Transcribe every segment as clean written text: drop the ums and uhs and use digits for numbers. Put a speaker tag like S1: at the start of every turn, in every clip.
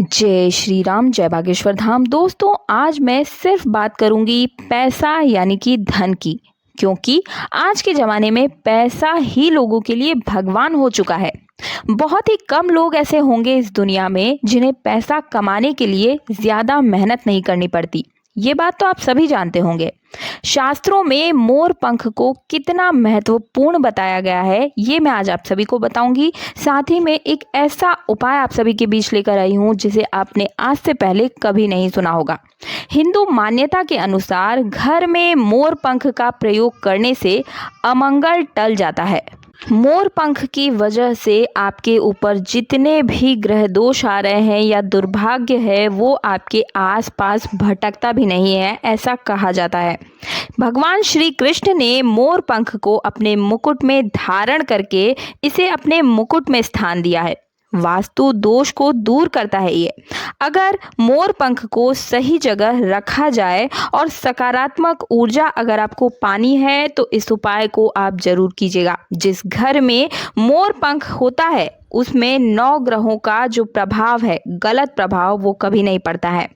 S1: जय श्री राम, जय बागेश्वर धाम। दोस्तों, आज मैं सिर्फ बात करूंगी पैसा यानी कि धन की, क्योंकि आज के ज़माने में पैसा ही लोगों के लिए भगवान हो चुका है। बहुत ही कम लोग ऐसे होंगे इस दुनिया में जिन्हें पैसा कमाने के लिए ज़्यादा मेहनत नहीं करनी पड़ती। ये बात तो आप सभी जानते होंगे। शास्त्रों में मोर पंख को कितना महत्वपूर्ण बताया गया है, ये मैं आज आप सभी को बताऊंगी। साथ ही में एक ऐसा उपाय आप सभी के बीच लेकर आई हूँ जिसे आपने आज से पहले कभी नहीं सुना होगा। हिंदू मान्यता के अनुसार घर में मोर पंख का प्रयोग करने से अमंगल टल जाता है। मोर पंख की वजह से आपके ऊपर जितने भी ग्रह दोष आ रहे हैं या दुर्भाग्य है, वो आपके आसपास भटकता भी नहीं है, ऐसा कहा जाता है। भगवान श्री कृष्ण ने मोर पंख को अपने मुकुट में धारण करके इसे अपने मुकुट में स्थान दिया है। वास्तु दोष को दूर करता है ये। अगर मोर पंख को सही जगह रखा जाए और सकारात्मक ऊर्जा अगर आपको पानी है तो इस उपाय को आप जरूर कीजिएगा। जिस घर में मोर पंख होता है उसमें 9 ग्रहों का जो प्रभाव है, गलत प्रभाव, वो कभी नहीं पड़ता है।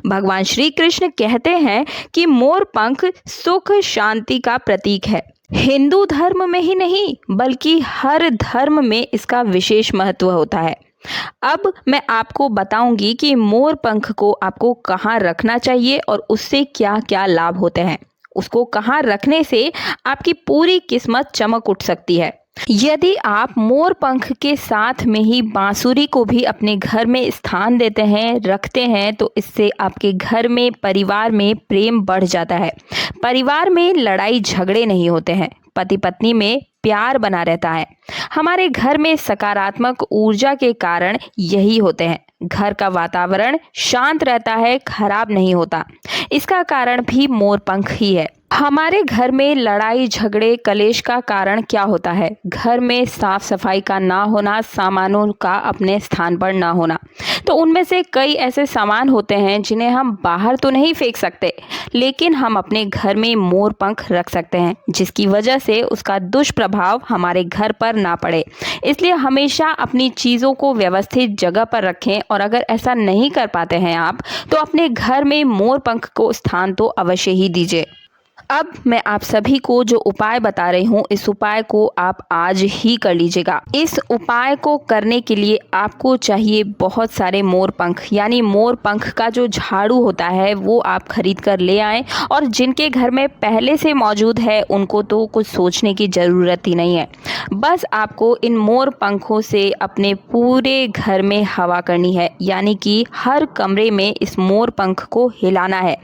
S1: भगवान श्री कृष्ण कहते हैं कि मोर पंख सुख शांति का प्रतीक है। हिंदू धर्म में ही नहीं बल्कि हर धर्म में इसका विशेष महत्व होता है। अब मैं आपको बताऊंगी कि मोर पंख को आपको कहाँ रखना चाहिए और उससे क्या क्या लाभ होते हैं। उसको कहाँ रखने से आपकी पूरी किस्मत चमक उठ सकती है। यदि आप मोर पंख के साथ में ही बांसुरी को भी अपने घर में स्थान देते हैं, रखते हैं, तो इससे आपके घर में, परिवार में प्रेम बढ़ जाता है। परिवार में लड़ाई झगड़े नहीं होते हैं, पति पत्नी में प्यार बना रहता है। हमारे घर में सकारात्मक ऊर्जा के कारण यही होते हैं। घर का वातावरण शांत रहता है, खराब नहीं होता। इसका कारण भी मोर पंख ही है। हमारे घर में लड़ाई झगड़े कलेश का कारण क्या होता है? घर में साफ सफाई का ना होना, सामानों का अपने स्थान पर ना होना। तो उनमें से कई ऐसे सामान होते हैं जिन्हें हम बाहर तो नहीं फेंक सकते, लेकिन हम अपने घर में मोर पंख रख सकते हैं, जिसकी वजह से उसका दुष्प्रभाव हमारे घर पर ना पड़े। इसलिए हमेशा अपनी चीज़ों को व्यवस्थित जगह पर रखें, और अगर ऐसा नहीं कर पाते हैं आप, तो अपने घर में मोर पंख को स्थान तो अवश्य ही दीजिए। अब मैं आप सभी को जो उपाय बता रही हूँ, इस उपाय को आप आज ही कर लीजिएगा। इस उपाय को करने के लिए आपको चाहिए बहुत सारे मोर पंख, यानी मोर पंख का जो झाड़ू होता है वो आप खरीद कर ले आएँ। और जिनके घर में पहले से मौजूद है उनको तो कुछ सोचने की ज़रूरत ही नहीं है। बस आपको इन मोर पंखों से अपने पूरे घर में हवा करनी है, यानी कि हर कमरे में इस मोर पंख को हिलाना है।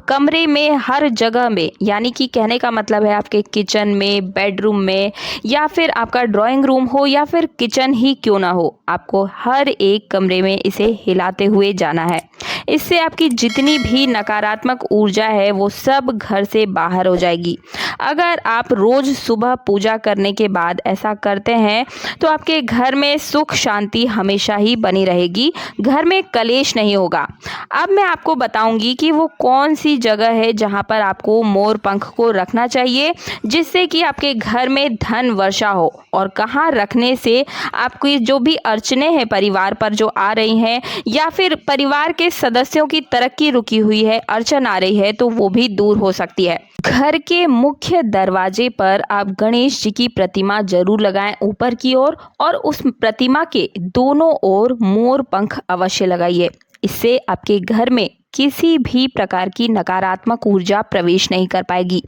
S1: कमरे में हर जगह में, यानी कि कहने का मतलब है आपके किचन में, बेडरूम में, या फिर आपका ड्राइंग रूम हो या फिर किचन ही क्यों ना हो, आपको हर एक कमरे में इसे हिलाते हुए जाना है। इससे आपकी जितनी भी नकारात्मक ऊर्जा है वो सब घर से बाहर हो जाएगी। अगर आप रोज सुबह पूजा करने के बाद ऐसा करते हैं तो आपके घर में सुख शांति हमेशा ही बनी रहेगी, घर में कलेश नहीं होगा। अब मैं आपको बताऊंगी कि वो कौन सी जगह है जहां पर आपको मोर पंख को रखना चाहिए, जिससे कि आपके घर में धन वर्षा हो, और कहां रखने से आपकी जो भी अड़चने हैं परिवार पर जो आ रही हैं, या फिर परिवार के सदस्यों की तरक्की रुकी हुई है, अड़चन आ रही है, तो वो भी दूर हो सकती है। घर के मुख्य दरवाजे पर आप गणेश जी की प्रतिमा जरूर लगाएं ऊपर की ओर, और उस प्रतिमा के दोनों ओर मोर पंख अवश्य लगाइए। इससे आपके घर में किसी भी प्रकार की नकारात्मक ऊर्जा प्रवेश नहीं कर पाएगी।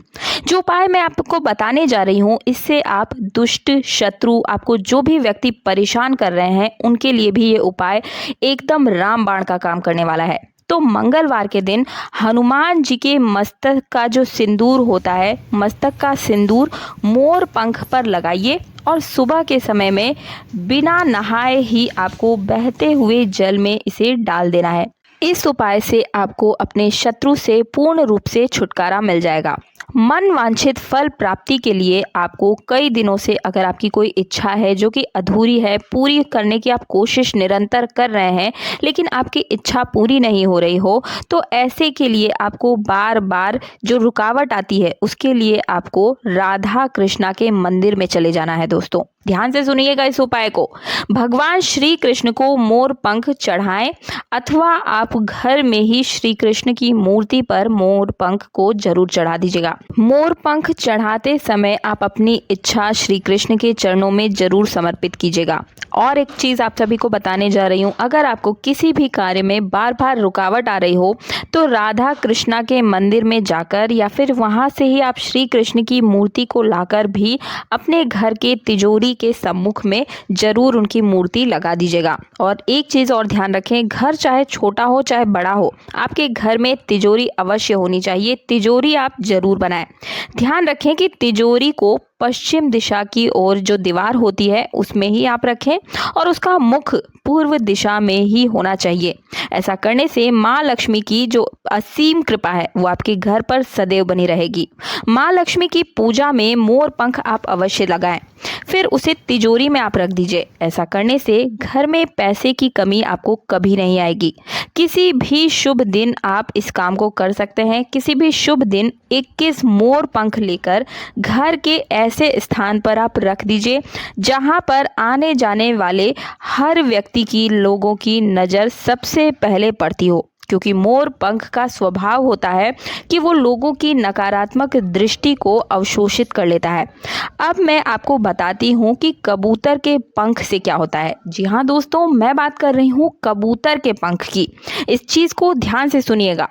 S1: जो उपाय मैं आपको बताने जा रही हूँ, इससे आप दुष्ट शत्रु, आपको जो भी व्यक्ति परेशान कर रहे हैं, उनके लिए भी ये उपाय एकदम रामबाण का काम करने वाला है। तो मंगलवार के दिन हनुमान जी के मस्तक का जो सिंदूर होता है, मस्तक का सिंदूर मोर पंख पर लगाइए, और सुबह के समय में बिना नहाए ही आपको बहते हुए जल में इसे डाल देना है। इस उपाय से आपको अपने शत्रु से पूर्ण रूप से छुटकारा मिल जाएगा। मन वांछित फल प्राप्ति के लिए आपको कई दिनों से अगर आपकी कोई इच्छा है जो कि अधूरी है, पूरी करने की आप कोशिश निरंतर कर रहे हैं, लेकिन आपकी इच्छा पूरी नहीं हो रही हो, तो ऐसे के लिए आपको बार बार जो रुकावट आती है, उसके लिए आपको राधा कृष्णा के मंदिर में चले जाना है दोस्तों। ध्यान से सुनिएगा इस उपाय को। भगवान श्री कृष्ण को मोर पंख चढ़ाएं अथवा आप घर में ही श्री कृष्ण की मूर्ति पर मोर पंख को जरूर चढ़ा दीजिएगा। मोर पंख चढ़ाते समय आप अपनी इच्छा श्री कृष्ण के चरणों में जरूर समर्पित कीजिएगा। और एक चीज़ आप सभी को बताने जा रही हूँ, अगर आपको किसी भी कार्य में बार बार रुकावट आ रही हो तो राधा कृष्णा के मंदिर में जाकर या फिर वहाँ से ही आप श्री कृष्ण की मूर्ति को लाकर भी अपने घर के तिजोरी के सम्मुख में जरूर उनकी मूर्ति लगा दीजिएगा। और एक चीज़ और ध्यान रखें, घर चाहे छोटा हो चाहे बड़ा हो, आपके घर में तिजोरी अवश्य होनी चाहिए। तिजोरी आप जरूर बनाएं। ध्यान रखें कि तिजोरी को पश्चिम दिशा की ओर जो दीवार होती है उसमें ही आप रखें और उसका मुख पूर्व दिशा में ही होना चाहिए। ऐसा करने से माँ लक्ष्मी की जो असीम कृपा है वो आपके घर पर सदैव बनी रहेगी। माँ लक्ष्मी की पूजा में मोर पंख आप अवश्य लगाएं, फिर उसे तिजोरी में आप रख दीजिए। ऐसा करने से घर में पैसे की कमी आपको कभी नहीं आएगी। किसी भी शुभ दिन आप इस काम को कर सकते हैं। किसी भी शुभ दिन 21 मोर पंख लेकर घर के ऐसे स्थान पर आप रख दीजिए जहां पर आने जाने वाले हर व्यक्ति की लोगों की नज़र सबसे पहले पड़ती हो, क्योंकि मोर पंख का स्वभाव होता है कि वो लोगों की नकारात्मक दृष्टि को अवशोषित कर लेता है। अब मैं आपको बताती हूँ कि कबूतर के पंख से क्या होता है। जी हाँ दोस्तों, मैं बात कर रही हूँ कबूतर के पंख की। इस चीज़ को ध्यान से सुनिएगा।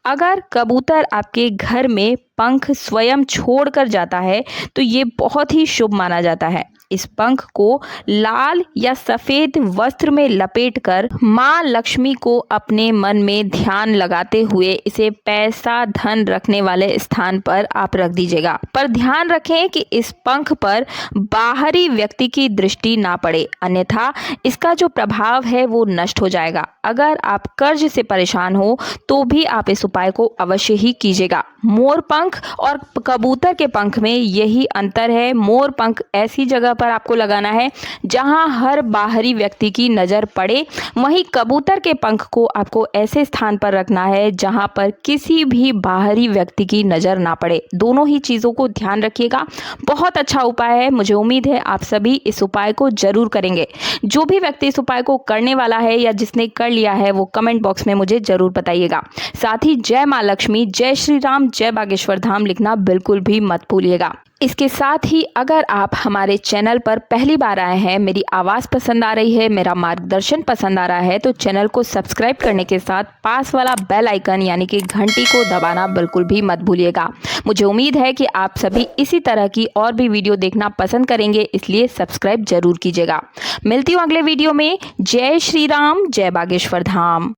S1: अगर कबूतर आपके घर में पंख स्वयं छोड़कर जाता है तो ये बहुत ही शुभ माना जाता है। इस पंख को लाल या सफ़ेद वस्त्र में लपेटकर माँ लक्ष्मी को अपने मन में ध्यान लगाते हुए इसे पैसा धन रखने वाले स्थान पर आप रख दीजिएगा। पर ध्यान रखें कि इस पंख पर बाहरी व्यक्ति की दृष्टि ना पड़े, अन्यथा इसका जो प्रभाव है वो नष्ट हो जाएगा। अगर आप कर्ज से परेशान हो तो भी आप इस उपाय को अवश्य ही कीजिएगा। मोर पंख और कबूतर के पंख में यही अंतर है। मोर पंख ऐसी जगह पर आपको लगाना है जहां हर बाहरी व्यक्ति की नज़र पड़े, वहीं कबूतर के पंख को आपको ऐसे स्थान पर रखना है जहां पर किसी भी बाहरी व्यक्ति की नज़र ना पड़े। दोनों ही चीज़ों को ध्यान रखिएगा। बहुत अच्छा उपाय है। मुझे उम्मीद है आप सभी इस उपाय को जरूर करेंगे। जो भी व्यक्ति इस उपाय को करने वाला है या जिसने कर लिया है वो कमेंट बॉक्स में मुझे जरूर बताइएगा। साथ ही जय माँ लक्ष्मी, जय श्री राम, जय बागेश्वर धाम लिखना बिल्कुल भी मत भूलिएगा। इसके साथ ही अगर आप हमारे चैनल पर पहली बार आए हैं, मेरी आवाज़ पसंद आ रही है, मेरा मार्गदर्शन पसंद आ रहा है, तो चैनल को सब्सक्राइब करने के साथ पास वाला बेल आइकन यानी कि घंटी को दबाना बिल्कुल भी मत भूलिएगा। मुझे उम्मीद है कि आप सभी इसी तरह की और भी वीडियो देखना पसंद करेंगे, इसलिए सब्सक्राइब जरूर कीजिएगा। मिलती हूँ अगले वीडियो में। जय श्री राम, जय बागेश्वर धाम।